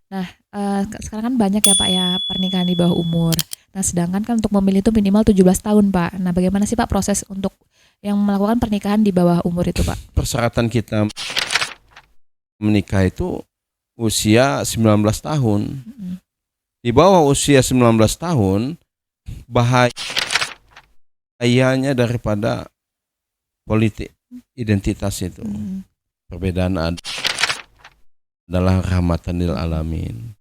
Nah, sekarang kan banyak ya Pak ya pernikahan di bawah umur. Nah, sedangkan kan untuk memilih itu minimal 17 tahun Pak. Nah, bagaimana sih Pak proses untuk yang melakukan pernikahan di bawah umur itu Pak? Persyaratan kita menikah itu usia 19 tahun. Mm-mm. Di bawah usia 19 tahun, bahayanya daripada politik identitas itu. Mm. Perbedaan adalah rahmatan lil alamin.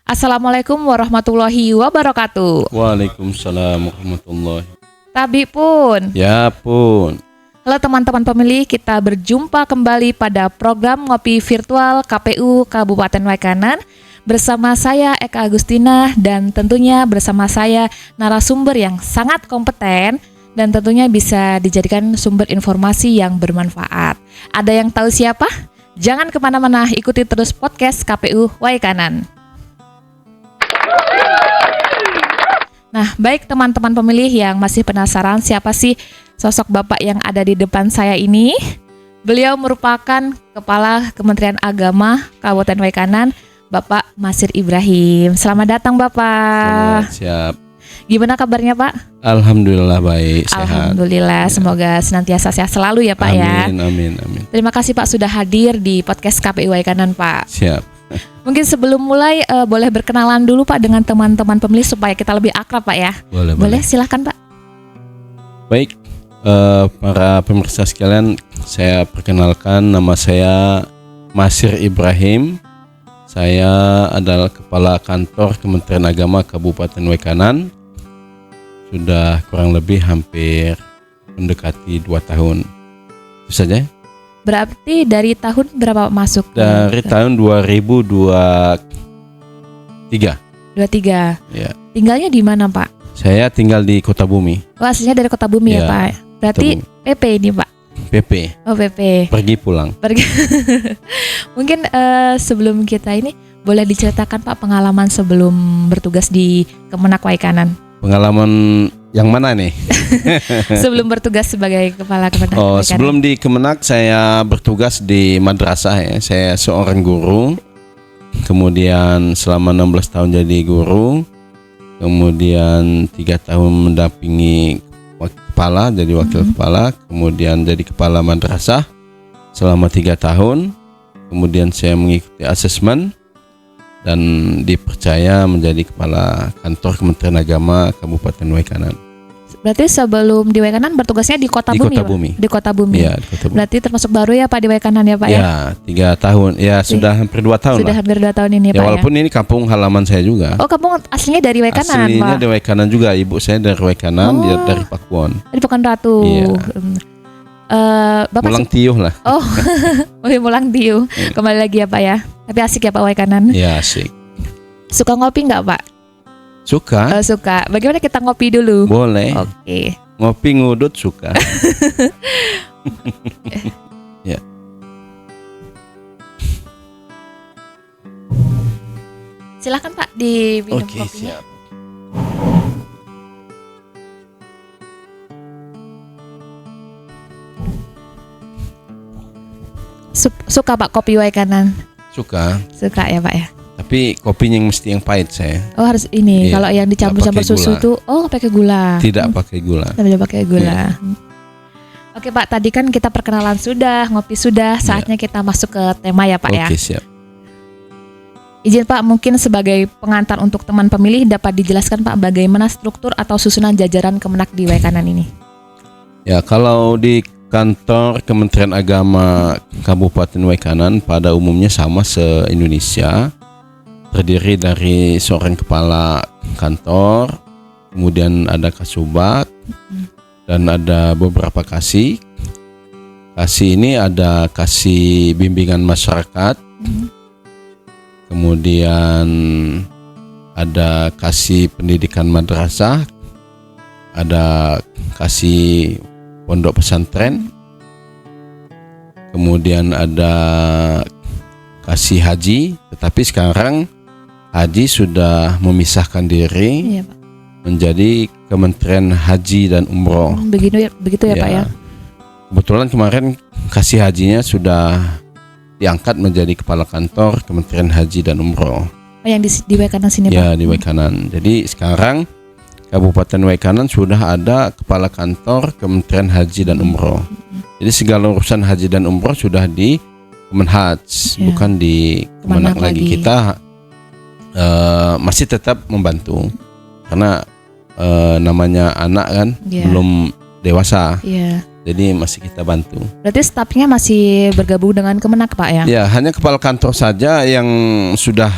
Assalamualaikum warahmatullahi wabarakatuh. Waalaikumsalam warahmatullahi. Tabi pun. Ya pun. Halo teman-teman pemilih, kita berjumpa kembali pada program Ngopi Virtual KPU Kabupaten Waikanan bersama saya Eka Agustina dan tentunya bersama saya narasumber yang sangat kompeten dan tentunya bisa dijadikan sumber informasi yang bermanfaat. Ada yang tahu siapa? Jangan kemana-mana, ikuti terus podcast KPU Waikanan. Nah, baik teman-teman pemilih yang masih penasaran siapa sih sosok Bapak yang ada di depan saya ini? Beliau merupakan Kepala Kementerian Agama Kabupaten Waikanan, Bapak Masir Ibrahim. Selamat datang Bapak. Siap. Gimana kabarnya Pak? Alhamdulillah baik, sehat. Alhamdulillah, semoga senantiasa sehat selalu ya Pak ya. Amin. Terima kasih Pak sudah hadir di podcast KPU Waikanan Pak. Siap. Mungkin sebelum mulai boleh berkenalan dulu Pak dengan teman-teman pemilih supaya kita lebih akrab Pak ya. Boleh silahkan Pak. Baik, para pemirsa sekalian, saya perkenalkan, nama saya Masir Ibrahim. Saya adalah Kepala Kantor Kementerian Agama Kabupaten Waikanan. Sudah kurang lebih hampir mendekati 2 tahun. Itu saja. Berarti dari tahun berapa masuk? Dari tahun 2023. 23. Ya. Tinggalnya di mana Pak? Saya tinggal di Kota Bumi. Oh, aslinya dari Kota Bumi ya Pak. Berarti PP ini Pak. PP. Oh PP. Pergi pulang. Mungkin sebelum kita ini boleh diceritakan Pak pengalaman sebelum bertugas di Kemenak Waikanan. Pengalaman yang mana nih? Sebelum bertugas sebagai Kepala Kemenak Waikanan. Sebelum di Kemenak saya bertugas di madrasah ya. Saya seorang guru. Kemudian selama 16 tahun jadi guru. Kemudian 3 tahun mendampingi kepala, jadi wakil kepala. Kemudian jadi kepala madrasah selama 3 tahun. Kemudian saya mengikuti asesmen dan dipercaya menjadi Kepala Kantor Kementerian Agama Kabupaten Waikanan. Berarti sebelum di Waikanan bertugasnya di Kota Bumi. Kota Bumi. Di Kota Bumi. Ya, di Kota Bumi. Berarti termasuk baru ya Pak di Waikanan ya Pak ya? Ya, 3 tahun. Ya, sudah hampir 2 tahun Sudah lah. hampir 2 tahun ini Ya, Pak ya? walaupun ini kampung halaman saya juga. Oh, kampung aslinya dari Waikanan Aslinya Pak? dari Waikanan juga. Ibu saya dari Waikanan, dia dari Pakuwon. Di Pekanratu. Iya. Bapak Mulang Tiuh lah. Oh, Mulang Tiu. Kembali lagi ya Pak ya. Tapi asik ya Pak Waikanan. Ya, asik. Suka ngopi nggak Pak? Suka? Suka. Bagaimana kita ngopi dulu? Boleh. Oke. Ngopi ngudut suka. Ya. Silakan Pak diminum Oke, kopinya. siap. Suka Pak kopi Waikanan? Suka. Suka ya Pak ya. Tapi kopinya yang mesti yang pahit saya. Oh harus ini. Iya, Kalau yang dicampur-campur nggak pakai susu gula. tuh, oh pakai gula. Tidak pakai gula. Tidak pakai gula. Iya. Oke Pak, tadi kan kita perkenalan sudah, ngopi sudah, saatnya kita masuk ke tema ya Pak ya. Oke, siap. Izin Pak, mungkin sebagai pengantar untuk teman pemilih dapat dijelaskan Pak bagaimana struktur atau susunan jajaran Kemenak di Waikanan ini. Ya, kalau di kantor Kementerian Agama Kabupaten Waikanan pada umumnya sama se-Indonesia. Terdiri dari seorang kepala kantor, kemudian ada kasubag, dan ada beberapa kasih. Kasih ini ada kasih bimbingan masyarakat, kemudian ada kasih pendidikan madrasah, ada kasih pondok pesantren, kemudian ada kasih haji, tetapi sekarang haji sudah memisahkan diri. Iya Pak. menjadi Kementerian Haji dan Umroh. Begitu ya Pak ya. Kebetulan kemarin kasih hajinya sudah diangkat menjadi kepala kantor Kementerian Haji dan Umroh. Yang di Waikanan sini Pak? Ya, di Waikanan. Jadi sekarang Kabupaten Waikanan sudah ada kepala kantor Kementerian Haji dan Umroh. Jadi segala urusan haji dan umroh sudah di Kemenhaj, bukan di Kemenak lagi. Kita masih tetap membantu karena namanya anak kan belum dewasa. Jadi masih kita bantu. Berarti stafnya masih bergabung dengan Kemenak Pak ya? Ya, hanya kepala kantor saja yang sudah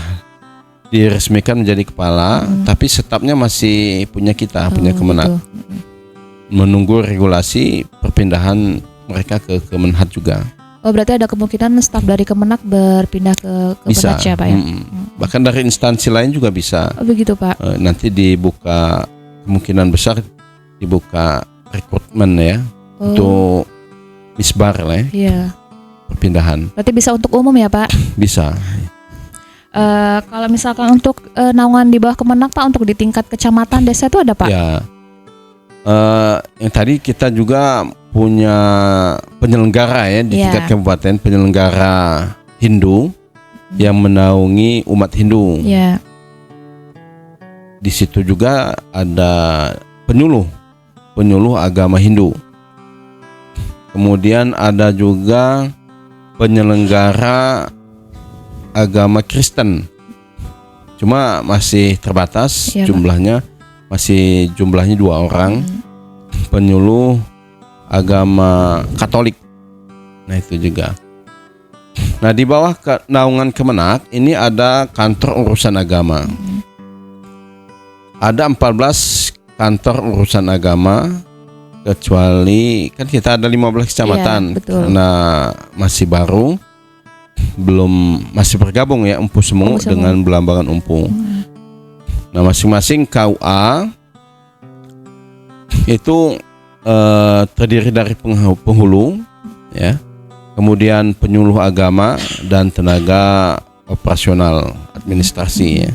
diresmikan menjadi kepala, tapi stafnya masih punya kita, punya Kemenak. Menunggu regulasi perpindahan mereka ke Kemenhaj juga. Oh, berarti ada kemungkinan staf dari Kemenak berpindah ke Kemenhaj ya Pak ya? Bahkan dari instansi lain juga bisa. Oh begitu Pak. Nanti dibuka, kemungkinan besar dibuka rekrutmen ya. Untuk misbar lah ya, perpindahan. Berarti bisa untuk umum ya Pak? Bisa. Kalau misalkan untuk naungan di bawah Kemenak Pak, untuk di tingkat kecamatan, desa itu ada Pak? Ya, yang tadi kita juga punya penyelenggara ya di tingkat kabupaten, penyelenggara Hindu yang menaungi umat Hindu. Di situ juga ada penyuluh agama Hindu. Kemudian ada juga penyelenggara agama Kristen. Cuma masih terbatas jumlahnya, jumlahnya 2 orang. Penyuluh agama Katolik. Nah itu juga. Nah di bawah naungan Kemenak ini ada kantor urusan agama. Ada 14 kantor urusan agama. Kecuali kan kita ada 15 kecamatan karena masih baru, masih bergabung ya Empu Semu dengan Belambangan Empu. Nah masing-masing KUA itu terdiri dari penghulu ya, kemudian penyuluh agama dan tenaga operasional administrasi ya.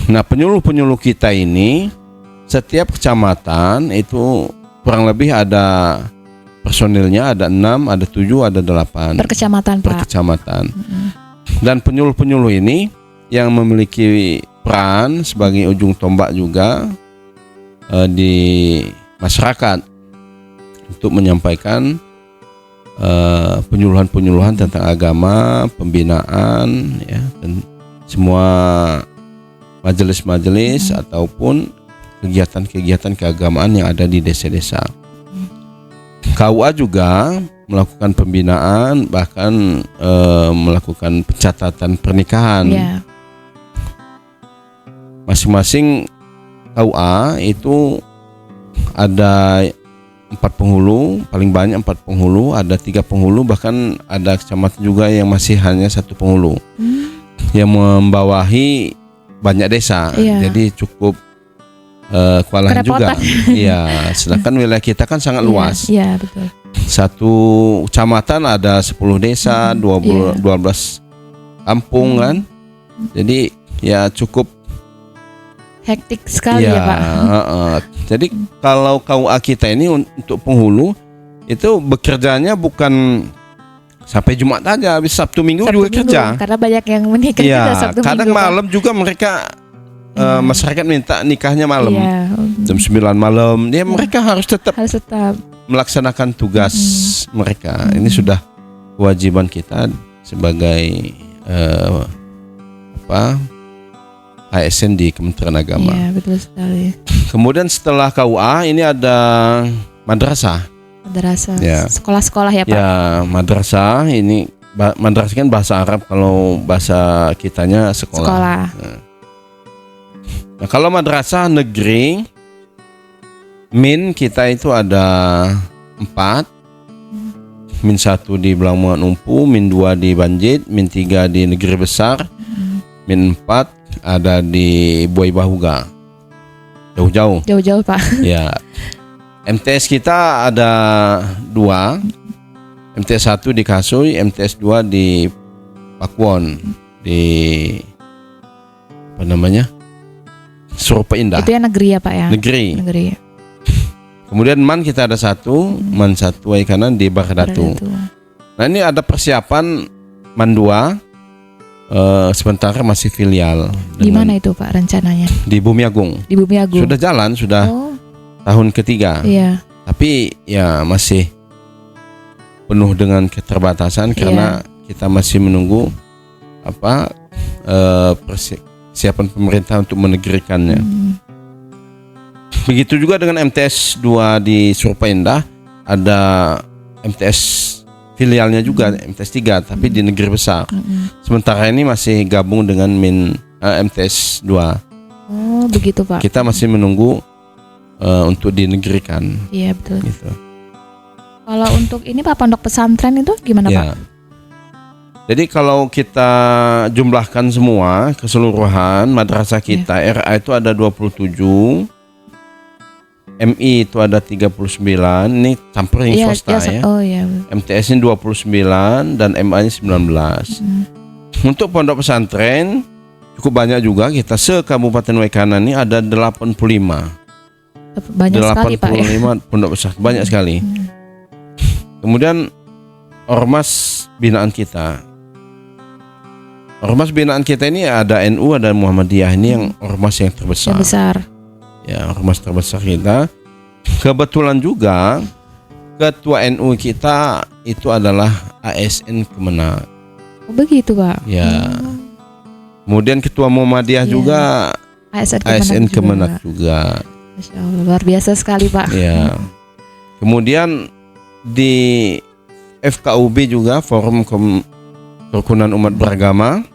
Nah penyuluh kita ini setiap kecamatan itu kurang lebih ada personilnya, ada 6, ada 7, ada 8 per kecamatan Pak. Dan penyuluh-penyuluh ini yang memiliki peran sebagai ujung tombak juga di masyarakat untuk menyampaikan penyuluhan-penyuluhan tentang agama, pembinaan ya, dan semua majelis-majelis ataupun kegiatan-kegiatan keagamaan yang ada di desa-desa. KUA juga melakukan pembinaan, bahkan melakukan pencatatan pernikahan. Masing-masing KUA itu ada 4 penghulu, paling banyak 4 penghulu, ada 3 penghulu, bahkan ada kecamatan juga yang masih hanya 1 penghulu yang membawahi banyak desa. Jadi cukup kewalahan juga. Iya, sedangkan wilayah kita kan sangat luas. Iya, betul. Satu kecamatan ada 10 desa, 12 kampung kan. Jadi ya cukup hektik sekali ya Pak. Jadi kalau KUA kita ini untuk penghulu itu bekerjanya bukan sampai Jumat aja, habis Sabtu Minggu juga kerja. Karena banyak yang menikah juga Sabtu Minggu. Kadang malam juga mereka masyarakat minta nikahnya malam, jam 9 malam. Dia mereka harus tetap melaksanakan tugas mereka. Ini sudah kewajiban kita sebagai ASN di Kementerian Agama. Iya, betul sekali. Kemudian setelah KUA ini ada madrasah. Sekolah-sekolah ya Pak. Ya, madrasah ini madrasah kan bahasa Arab, kalau bahasa kitanya sekolah. Nah, kalau madrasah negeri min kita itu ada 4. Min 1 di Belambangan Empu, min 2 di Banjit, min 3 di Negeri Besar, min 4 ada di Buai Bahuga. Jauh-jauh Pak. Ya. MTS kita ada 2. MTS 1 di Kasui, MTS 2 di Pakuwon, di Surupa Indah. Itu ya negeri ya Pak ya? Negeri. Negeri. Kemudian MAN kita ada satu, MAN 1 Waikanan di Bardatu. Nah ini ada persiapan MAN 2, sementara masih filial. Di mana itu Pak rencananya? Di Bumi Agung. Di Bumi Agung. Sudah jalan, sudah tahun ketiga. Iya. Tapi ya masih penuh dengan keterbatasan karena kita masih menunggu persiapan pemerintah untuk menegerikannya. Begitu juga dengan MTS 2 di Surupa Indah, ada MTS filialnya juga, MTS 3 tapi di negeri besar. Sementara ini masih gabung dengan MTS 2. Oh, begitu Pak. Kita masih menunggu untuk dinegerikan. Iya, betul. Gitu. Kalau untuk ini Pak pondok pesantren itu gimana Pak? Jadi kalau kita jumlahkan semua keseluruhan madrasah kita, RA itu ada 27, MI itu ada 39, ini campur yang swasta ya. Oh iya. MTS ini 29 dan MA nya 19. Untuk pondok pesantren cukup banyak juga, kita se-Kabupaten Waikanan ini ada 85. Banyak sekali Pak ya. Pondok pesantren, banyak sekali. Kemudian ormas binaan kita. Ormas binaan kita ini ada NU, ada Muhammadiyah, ini yang ormas yang terbesar. Yang besar. Ya, ormas terbesar kita. Kebetulan juga ketua NU kita itu adalah ASN Kemenak. Oh, begitu Pak. Ya. Kemudian ketua Muhammadiyah juga ASN Kemenak juga. Masya Allah, luar biasa sekali Pak. Ya. Kemudian di FKUB juga, Forum Kerukunan Umat Beragama,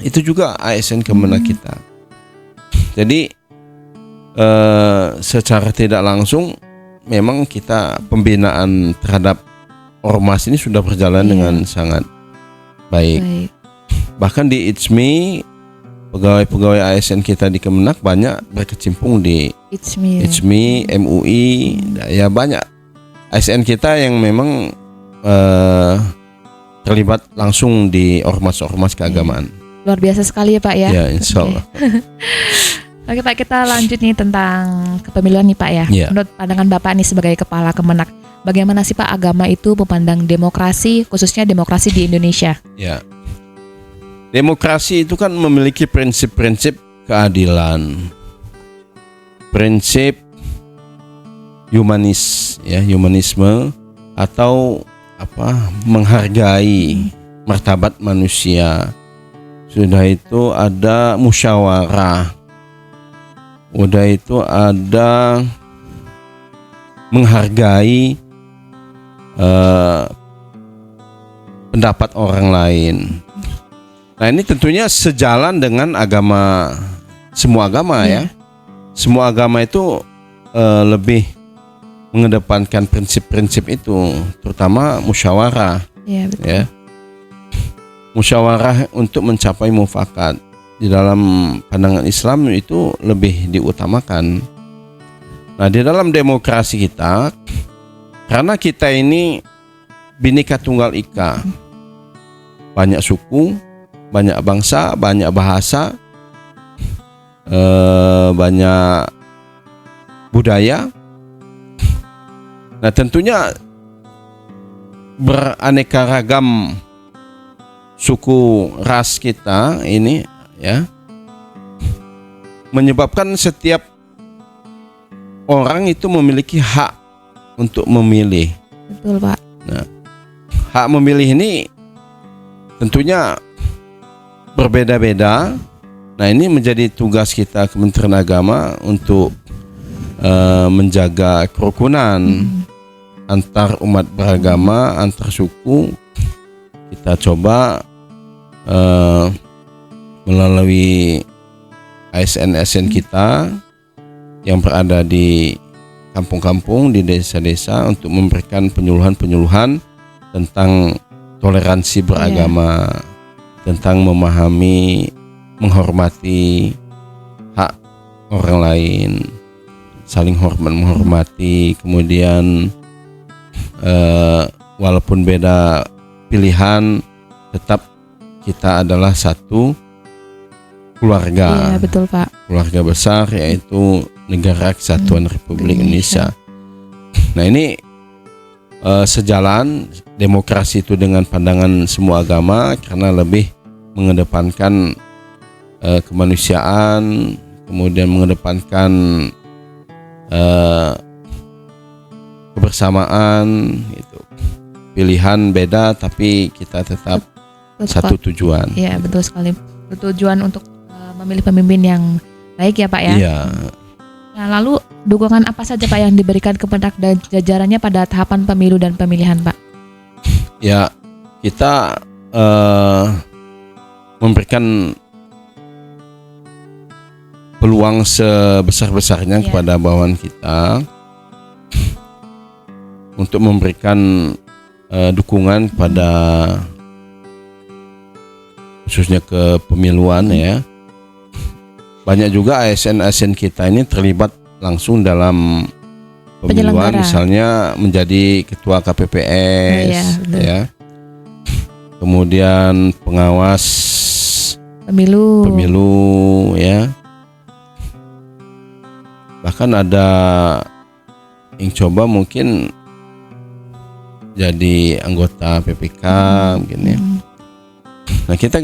itu juga ASN Kemenak kita. Jadi secara tidak langsung memang kita pembinaan terhadap ormas ini sudah berjalan dengan sangat baik. Bahkan di ITSMI, pegawai-pegawai ASN kita di Kemenak banyak berkecimpung di ITSMI, MUI, ya banyak ASN kita yang memang terlibat langsung di ormas-ormas keagamaan. Luar biasa sekali ya Pak ya. Ya, insya Allah. Oke Pak, kita lanjut nih tentang kepemiluan nih Pak ya. Menurut pandangan Bapak nih sebagai Kepala Kemenak, bagaimana sih Pak agama itu memandang demokrasi, khususnya demokrasi di Indonesia? Ya, demokrasi itu kan memiliki prinsip-prinsip keadilan, prinsip humanisme atau menghargai martabat manusia. Sudah itu ada musyawarah. Udah itu ada menghargai pendapat orang lain. Nah ini tentunya sejalan dengan agama, semua agama ya. Semua agama itu lebih mengedepankan prinsip-prinsip itu, terutama musyawarah. Iya, betul. Ya. Musyawarah untuk mencapai mufakat. Di dalam pandangan Islam itu lebih diutamakan. Nah di dalam demokrasi kita, karena kita ini Bhinneka Tunggal Ika, banyak suku, banyak bangsa, banyak bahasa, banyak budaya. Nah tentunya beraneka ragam suku ras kita ini ya menyebabkan setiap orang itu memiliki hak untuk memilih. Betul Pak. Nah, hak memilih ini tentunya berbeda-beda. Nah ini menjadi tugas kita Kementerian Agama untuk menjaga kerukunan antar umat beragama, antar suku. Kita coba melalui ASN-ASN kita yang berada di kampung-kampung, di desa-desa untuk memberikan penyuluhan-penyuluhan tentang toleransi beragama, tentang memahami, menghormati hak orang lain, saling hormat menghormati, kemudian walaupun beda pilihan tetap kita adalah satu keluarga. Iya, betul Pak. Keluarga besar yaitu Negara Kesatuan Republik Indonesia. Nah ini sejalan demokrasi itu dengan pandangan semua agama karena lebih mengedepankan kemanusiaan, kemudian mengedepankan kebersamaan gitu. Pilihan beda tapi kita tetap satu tujuan. Iya, betul sekali. Bertujuan untuk memilih pemimpin yang baik ya Pak ya. Iya. Nah, lalu dukungan apa saja Pak yang diberikan Kemendak dan jajarannya pada tahapan pemilu dan pemilihan Pak? Ya, kita memberikan peluang sebesar-besarnya kepada bawahan kita untuk memberikan dukungan kepada khususnya kepemiluan ya. Banyak juga ASN kita ini terlibat langsung dalam pemiluan, misalnya menjadi ketua KPPS ya. Kemudian pengawas pemilu ya. Bahkan ada yang coba mungkin jadi anggota PPK mungkin ya. Nah, kita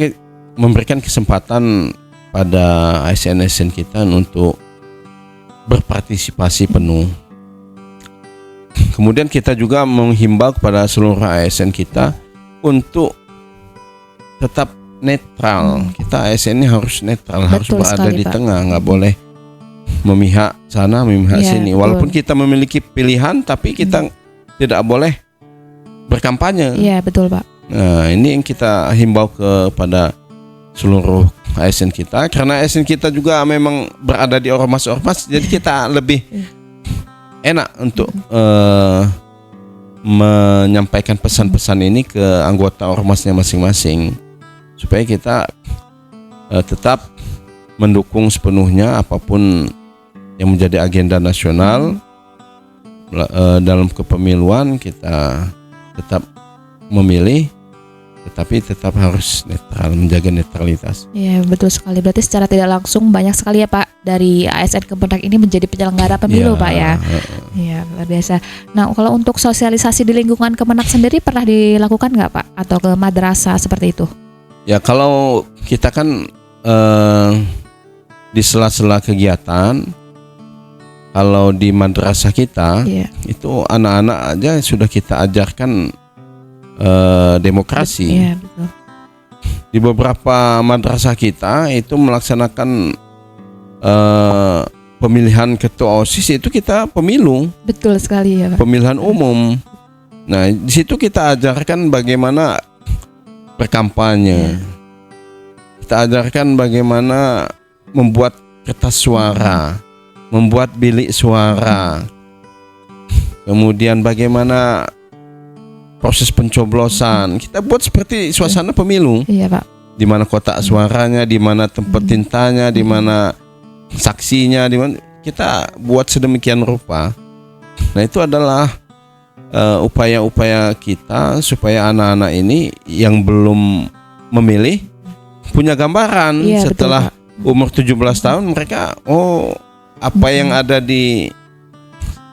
memberikan kesempatan pada ASN kita untuk berpartisipasi penuh. Kemudian kita juga menghimbau kepada seluruh ASN kita untuk tetap netral. Kita ASN ini harus netral, harus berada di tengah, nggak boleh memihak sana, memihak sini. Walaupun kita memiliki pilihan, tapi kita tidak boleh berkampanye. Iya, betul Pak. Nah, ini yang kita himbau kepada seluruh ASN kita, karena ASN kita juga memang berada di ormas-ormas, jadi kita lebih enak untuk menyampaikan pesan-pesan ini ke anggota ormasnya masing-masing, supaya kita tetap mendukung sepenuhnya apapun yang menjadi agenda nasional dalam kepemiluan. Kita tetap memilih, tetapi tetap harus netral, menjaga netralitas. Iya, betul sekali. Berarti secara tidak langsung banyak sekali ya Pak dari ASN Kemendak ini menjadi penyelenggara pemilu Pak ya. Iya, luar biasa. Nah, kalau untuk sosialisasi di lingkungan Kemendak sendiri pernah dilakukan nggak Pak? Atau ke madrasah seperti itu? Ya, kalau kita kan di sela-sela kegiatan, kalau di madrasah kita itu anak-anak aja sudah kita ajarkan demokrasi. Iya, betul. Di beberapa madrasah kita itu melaksanakan pemilihan ketua OSIS, itu kita pemilu. Betul sekali ya Pak. Pemilihan umum. Nah, di situ kita ajarkan bagaimana berkampanye. Kita ajarkan bagaimana membuat kertas suara, membuat bilik suara. Kemudian bagaimana proses pencoblosan. Kita buat seperti suasana pemilu. Iya Pak. Di mana kotak suaranya, di mana tempat tintanya, di mana saksinya, di mana kita buat sedemikian rupa. Nah, itu adalah upaya-upaya kita supaya anak-anak ini yang belum memilih punya gambaran setelah umur 17 tahun mereka apa yang ada di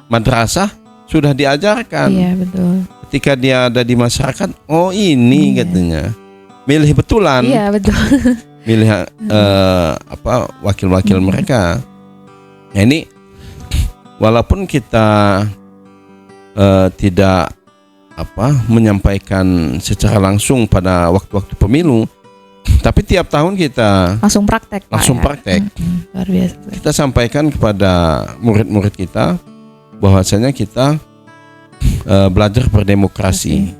madrasah sudah diajarkan. Iya, betul. Ketika dia ada di masyarakat, ini katanya milih betulan. Iya, betul. Milih wakil-wakil mereka. Nah, ini walaupun kita tidak menyampaikan secara langsung pada waktu-waktu pemilu, tapi tiap tahun kita langsung praktek. Praktek. Luar biasa. Kita sampaikan kepada murid-murid kita bahwasanya kita belajar berdemokrasi.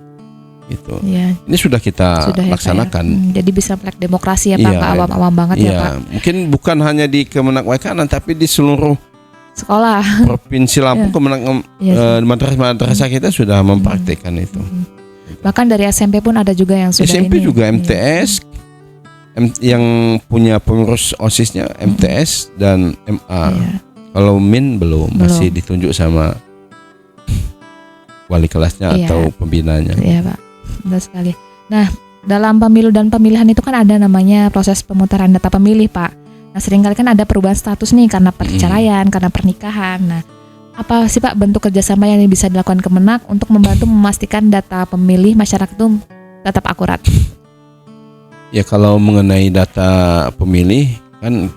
Gitu. Ya. Ini sudah kita laksanakan. Jadi bisa melek demokrasi ya Pak, awam-awam banget ya Pak. Mungkin bukan hanya di Kemendak Waikanan, tapi di seluruh sekolah Provinsi Lampung, madrasah kita sudah mempraktikkan itu. Bahkan dari SMP pun ada juga yang sudah SMP juga MTS, yang punya pengurus OSISnya MTS dan MA. Kalau MIN belum, masih ditunjuk sama wali kelasnya atau pembinanya. Iya Pak, benar sekali. Nah, dalam pemilu dan pemilihan itu kan ada namanya proses pemutaran data pemilih, Pak. Nah, seringkali kan ada perubahan status nih karena perceraian, karena pernikahan. Nah, apa sih Pak bentuk kerjasama yang bisa dilakukan Kemenak untuk membantu memastikan data pemilih masyarakat itu tetap akurat? Ya kalau mengenai data pemilih kan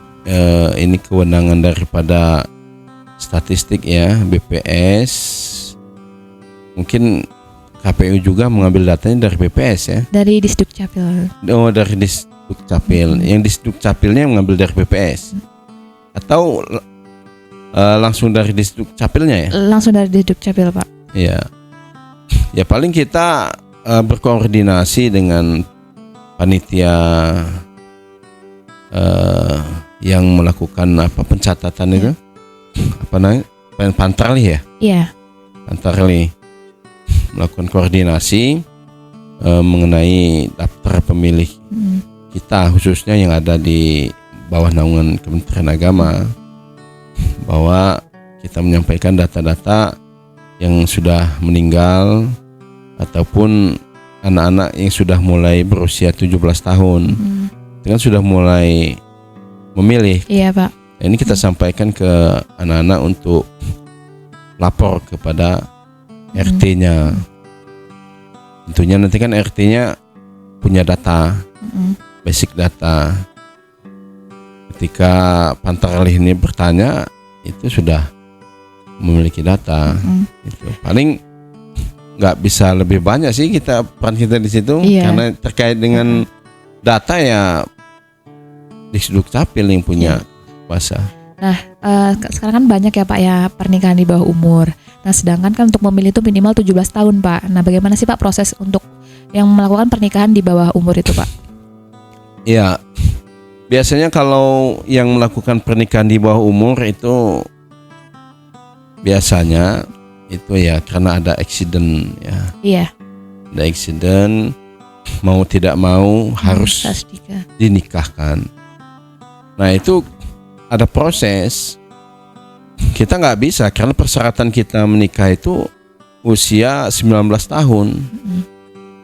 ini kewenangan daripada statistik ya, BPS. Mungkin KPU juga mengambil datanya dari BPS ya. Dari Disdukcapil. Oh, dari Disdukcapil. Yang Disdukcapilnya mengambil dari BPS. Atau langsung dari Disdukcapilnya ya? Langsung dari Disdukcapil, Pak. Iya. Ya paling kita berkoordinasi dengan panitia yang melakukan pencatatan itu. Apa namanya? Pantarlih ya? Iya. Pantarlih. Melakukan koordinasi mengenai daftar pemilih kita, khususnya yang ada di bawah naungan Kementerian Agama, bahwa kita menyampaikan data-data yang sudah meninggal ataupun anak-anak yang sudah mulai berusia 17 tahun itu kan sudah mulai memilih. Iya, Pak. Nah, ini kita sampaikan ke anak-anak untuk lapor kepada RT-nya. Tentunya nanti kan RT-nya punya data, basic data. Ketika Pantarlih ini bertanya, itu sudah memiliki data. Itu paling nggak bisa lebih banyak sih peran kita di situ, karena terkait dengan data ya Disdukcapil yang punya kuasa. Nah, sekarang kan banyak ya Pak ya pernikahan di bawah umur. Nah, sedangkan kan untuk memilih itu minimal 17 tahun Pak. Nah, bagaimana sih Pak proses untuk yang melakukan pernikahan di bawah umur itu Pak? Ya, biasanya kalau yang melakukan pernikahan di bawah umur itu biasanya itu ya karena ada accident ya. Iya. Ada accident, mau tidak mau harus dinikahkan. Nah, itu ada proses. Kita nggak bisa karena persyaratan kita menikah itu usia 19 tahun.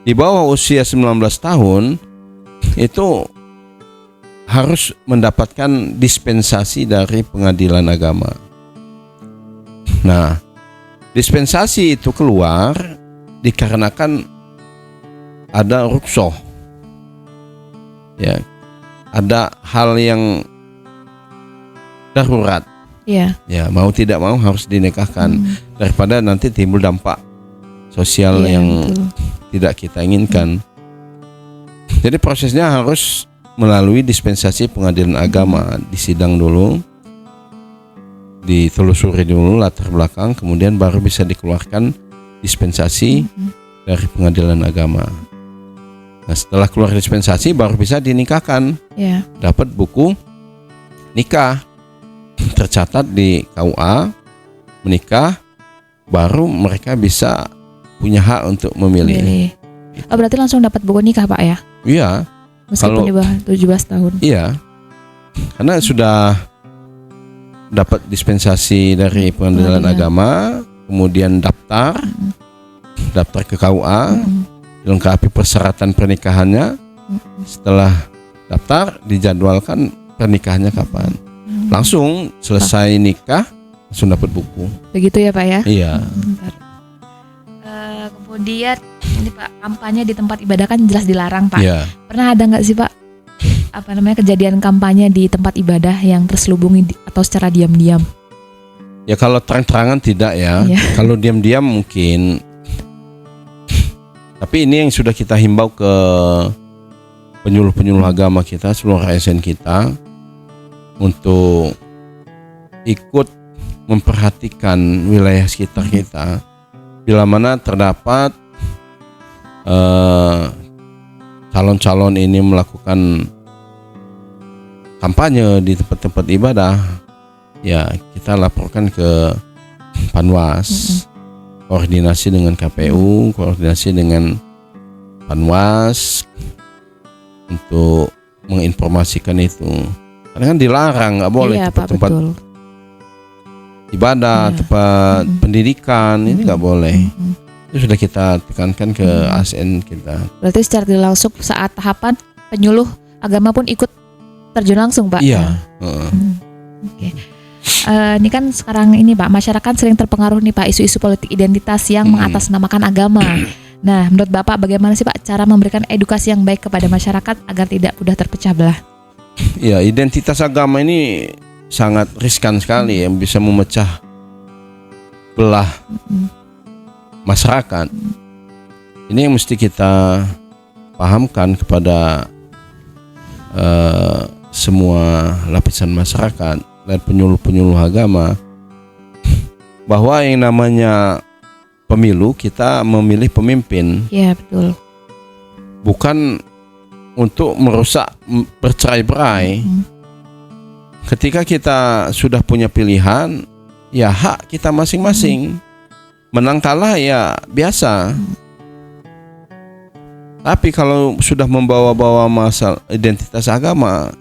Di bawah usia 19 tahun itu harus mendapatkan dispensasi dari pengadilan agama. Nah, dispensasi itu keluar dikarenakan ada rukhsah. Ya, ada hal yang darurat. Iya. Ya, mau tidak mau harus dinikahkan daripada nanti timbul dampak sosial yang tidak kita inginkan. Jadi prosesnya harus melalui dispensasi pengadilan agama, disidang dulu, ditelusuri dulu latar belakang, kemudian baru bisa dikeluarkan dispensasi dari pengadilan agama. Nah, setelah keluar dispensasi baru bisa dinikahkan. Yeah. Dapat buku nikah tercatat di KUA, menikah, baru mereka bisa punya hak untuk memilih. Oh, berarti langsung dapat buku nikah Pak ya? Iya. Meskipun di bawah 17 tahun. Iya. Karena sudah dapat dispensasi dari pengadilan agama, kemudian daftar ke KUA, dilengkapi persyaratan pernikahannya. Setelah daftar, dijadwalkan pernikahannya kapan. Langsung selesai nikah, langsung dapat buku. Begitu ya Pak ya? Iya. Kemudian ini Pak, kampanye di tempat ibadah kan jelas dilarang Pak. Iya. Pernah ada nggak sih Pak kejadian kampanye di tempat ibadah yang terselubungi atau secara diam-diam? Ya kalau terang-terangan tidak ya. Kalau diam-diam mungkin. Tapi ini yang sudah kita himbau ke penyuluh-penyuluh agama kita, seluruh ASN kita, untuk ikut memperhatikan wilayah sekitar kita. Bila mana terdapat calon-calon ini melakukan kampanye di tempat-tempat ibadah, ya kita laporkan ke Panwas, koordinasi dengan KPU, koordinasi dengan Panwas untuk menginformasikan itu. Karena kan dilarang, nggak boleh tempat-tempat ibadah, tempat pendidikan ini nggak boleh. Itu sudah kita tekankan ke ASN kita. Berarti secara tidak langsung saat tahapan penyuluh agama pun ikut terjun langsung, Pak? Iya. Oke. Ini kan sekarang ini, Pak, masyarakat sering terpengaruh nih, Pak, isu-isu politik identitas yang mengatasnamakan agama. Nah, menurut Bapak bagaimana sih, Pak, cara memberikan edukasi yang baik kepada masyarakat agar tidak mudah terpecah belah? Ya, identitas agama ini sangat riskan sekali yang bisa memecah belah masyarakat. Ini yang mesti kita pahamkan kepada semua lapisan masyarakat dan penyuluh-penyuluh agama, bahwa yang namanya pemilu, kita memilih pemimpin. Iya, betul. Bukan untuk merusak, bercerai-berai. Ketika kita sudah punya pilihan, ya hak kita masing-masing. Menang kalah ya biasa. Tapi kalau sudah membawa-bawa masalah identitas agama,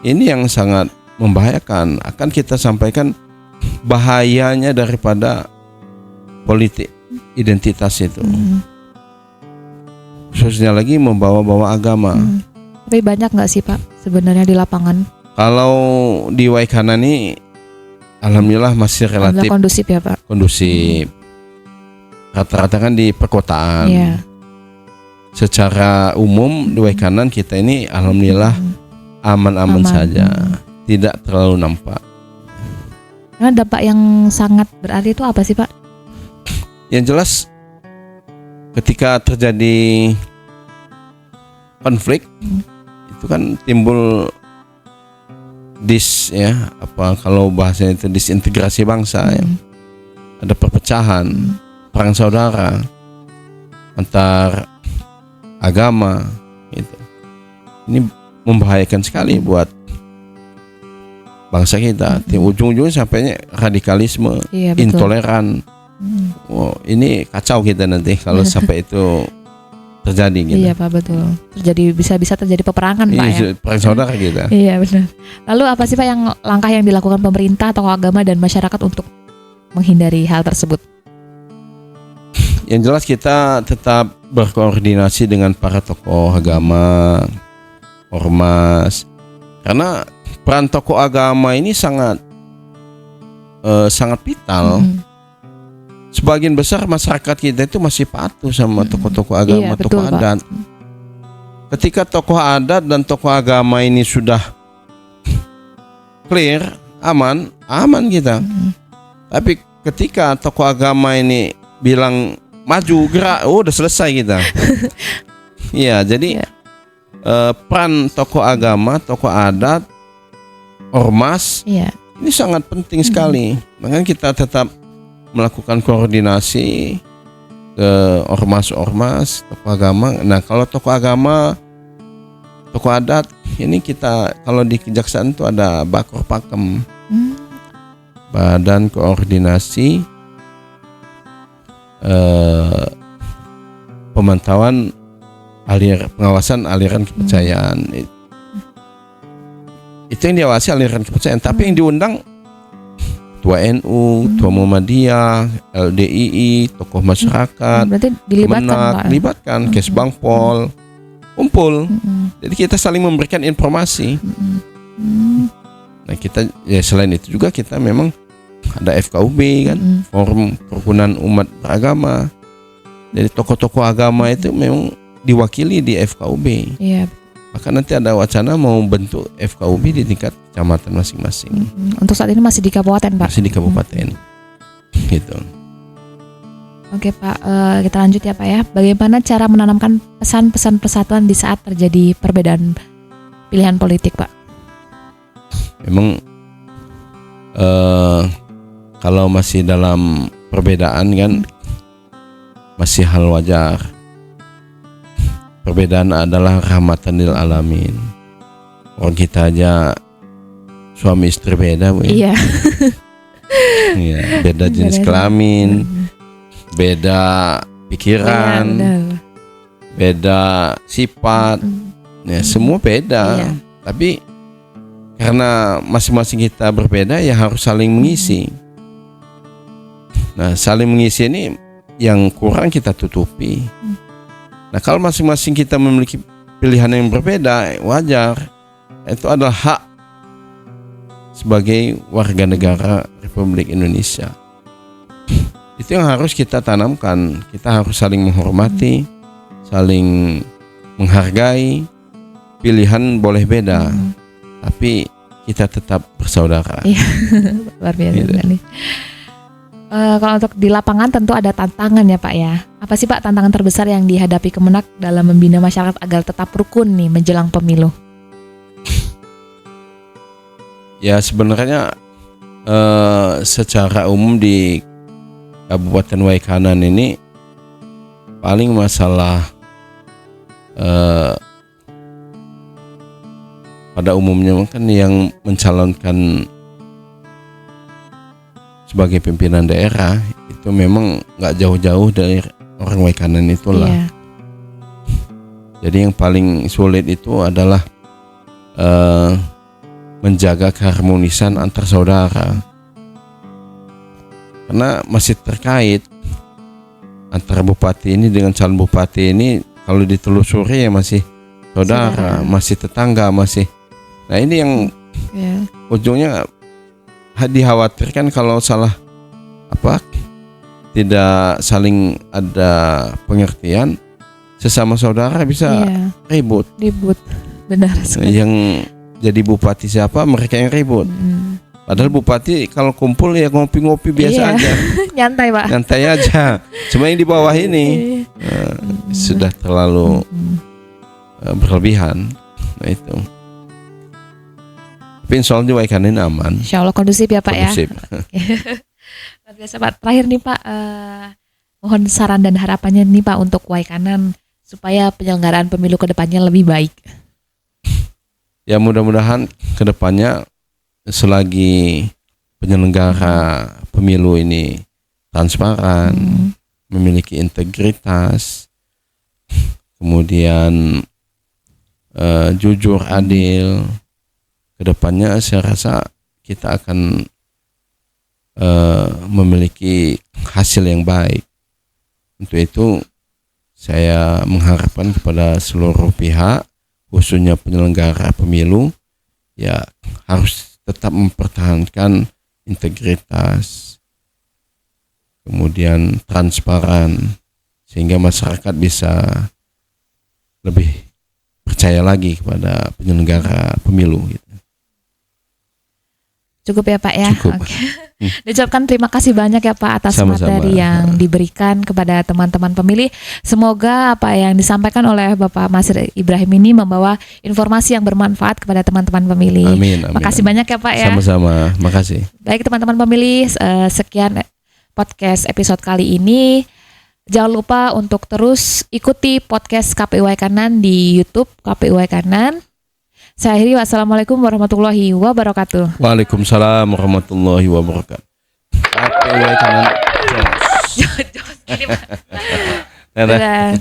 ini yang sangat membahayakan. Akan kita sampaikan bahayanya daripada politik identitas itu. Khususnya lagi membawa-bawa agama. Tapi banyak nggak sih, Pak, sebenarnya di lapangan? Kalau di Waikana ini, alhamdulillah masih relatif kondusif ya, Pak. Kondusif. Rata-rata kan di perkotaan. Iya. Secara umum di Waikana kita ini alhamdulillah aman-aman saja, tidak terlalu nampak. Karena dampak yang sangat berarti itu apa sih, Pak? Yang jelas, ketika terjadi konflik, itu kan timbul kalau bahasanya itu disintegrasi bangsa, ya. Ada perpecahan, perang saudara antar agama, gitu. Ini membahayakan sekali buat bangsa kita. Ujung-ujungnya sampainya radikalisme, intoleran. Ini kacau kita nanti kalau sampai itu terjadi gitu. Iya, Pak, betul. Bisa terjadi peperangan, Pak, ya. Perang saudara kita. Iya, benar. Lalu apa sih, Pak, langkah yang dilakukan pemerintah, tokoh agama dan masyarakat untuk menghindari hal tersebut? Yang jelas kita tetap berkoordinasi dengan para tokoh agama, ormas, karena peran tokoh agama ini sangat vital. Sebagian besar masyarakat kita itu masih patuh sama tokoh-tokoh agama, tokoh adat. Ketika tokoh adat dan tokoh agama ini sudah clear, aman kita. Tapi ketika tokoh agama ini bilang maju, gerak, udah selesai kita. Iya, jadi peran tokoh agama, tokoh adat, ormas, ini sangat penting sekali. Makanya kita tetap melakukan koordinasi ke ormas-ormas, tokoh agama. Nah, kalau tokoh agama, tokoh adat, ini kita kalau di Kejaksaan itu ada Bakor Pakem, Badan Koordinasi Pemantauan Pengawasan Aliran Kepercayaan. Itu yang diawasi aliran kepercayaan. Tapi yang diundang Ketua NU, Ketua Muhammadiyah, LDII, tokoh masyarakat, berarti dilibatkan, Kesbangpol, kumpul. Jadi kita saling memberikan informasi. Nah, kita ya selain itu juga kita memang ada FKUB kan, Forum Kerukunan Umat Beragama. Jadi tokoh-tokoh agama itu memang diwakili di FKUB. Iya. Maka nanti ada wacana mau bentuk FKUB di tingkat kecamatan masing-masing. Untuk saat ini masih di kabupaten, Pak? Masih di kabupaten. Gitu. Oke, Pak, kita lanjut ya, Pak, ya. Bagaimana cara menanamkan pesan-pesan persatuan di saat terjadi perbedaan pilihan politik, Pak? Memang kalau masih dalam perbedaan kan masih hal wajar. Perbedaan adalah rahmatan lil alamin. Orang kita aja suami istri beda, Bu. Iya. Iya, beda jenis kelamin, beda pikiran, beda sifat. Ya, semua beda. Tapi karena masing-masing kita berbeda, ya harus saling mengisi. Nah, saling mengisi ini yang kurang kita tutupi. Nah, kalau masing-masing kita memiliki pilihan yang berbeda, wajar. Itu adalah hak sebagai warga negara Republik Indonesia. Itu yang harus kita tanamkan. Kita harus saling menghormati, saling menghargai. Pilihan boleh beda, tapi kita tetap bersaudara. Iya, luar biasa sekali. Kalau untuk di lapangan tentu ada tantangan ya Pak ya. Apa sih Pak tantangan terbesar yang dihadapi Kemenak dalam membina masyarakat agar tetap rukun nih menjelang pemilu? Ya sebenarnya secara umum di Kabupaten Waikanan ini paling masalah pada umumnya kan yang mencalonkan sebagai pimpinan daerah itu memang nggak jauh-jauh dari orang Waikanan itulah. Iya. Jadi yang paling sulit itu adalah menjaga keharmonisan antar saudara, karena masih terkait antara bupati ini dengan calon bupati ini. Kalau ditelusuri ya masih saudara, masih tetangga, masih. Nah ini yang ujungnya dikhawatirkan kalau salah tidak saling ada pengertian sesama saudara bisa ribut. Benar sekali. Yang jadi bupati siapa, mereka yang ribut. Padahal bupati kalau kumpul ya ngopi-ngopi biasa aja. Nyantai Pak. Nyantai aja. Cuma yang di bawah ini sudah terlalu berlebihan. Nah itu. Tapi insya Allah di Waikanan aman. Insya Allah kondusif ya Pak kondusif. Ya. Luar biasa Pak. Terakhir nih Pak, mohon saran dan harapannya nih Pak untuk Waikanan supaya penyelenggaraan pemilu ke depannya lebih baik. Ya mudah-mudahan ke depannya selagi penyelenggara pemilu ini transparan, memiliki integritas, kemudian jujur, adil, kedepannya saya rasa kita akan memiliki hasil yang baik. Untuk itu saya mengharapkan kepada seluruh pihak, khususnya penyelenggara pemilu, ya harus tetap mempertahankan integritas, kemudian transparan, sehingga masyarakat bisa lebih percaya lagi kepada penyelenggara pemilu gitu. Cukup ya Pak ya. Cukup. Oke. Diucapkan terima kasih banyak ya Pak atas Sama-sama. materi yang diberikan kepada teman-teman pemilih. Semoga apa yang disampaikan oleh Bapak Masir Ibrahim ini membawa informasi yang bermanfaat kepada teman-teman pemilih. Amin. Makasih banyak ya Pak ya. Sama-sama, makasih. Baik teman-teman pemilih, sekian podcast episode kali ini. Jangan lupa untuk terus ikuti podcast KPU Waikanan di YouTube KPU Waikanan. Saya akhiri, wassalamualaikum warahmatullahi wabarakatuh. Waalaikumsalam warahmatullahi wabarakatuh. KPU Waikanan. Jos, gini Pak. Dadah.